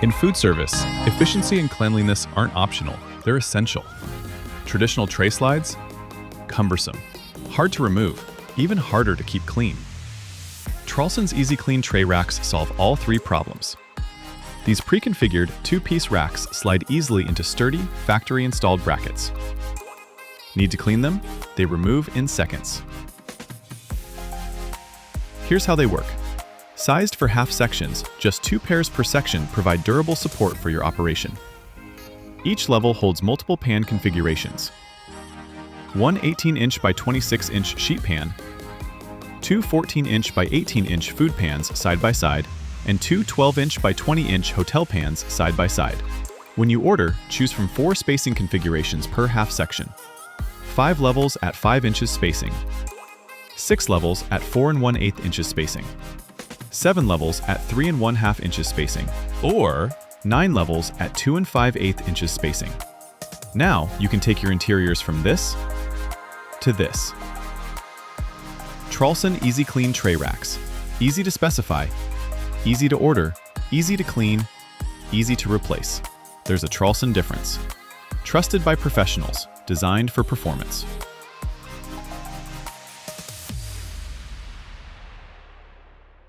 In food service, efficiency and cleanliness aren't optional, they're essential. Traditional tray slides? Cumbersome. Hard to remove, even harder to keep clean. Traulsen's Easy Clean tray racks solve all three problems. These pre-configured two-piece racks slide easily into sturdy, factory-installed brackets. Need to clean them? They remove in seconds. Here's how they work. Sized for half sections, just 2 pairs per section provide durable support for your operation. Each level holds multiple pan configurations. One 18-inch by 26-inch sheet pan, two 14-inch by 18-inch food pans side by side, and two 12-inch by 20-inch hotel pans side by side. When you order, choose from 4 spacing configurations per half section. 5 levels at 5 inches spacing. 6 levels at 4 1/8 inches spacing. 7 levels at 3 1/2 inches spacing. Or 9 levels at 2 5/8 inches spacing. Now, you can take your interiors from this to this. Traulsen Easy Clean Tray Racks. Easy to specify, easy to order, easy to clean, easy to replace. There's a Traulsen difference. Trusted by professionals, designed for performance.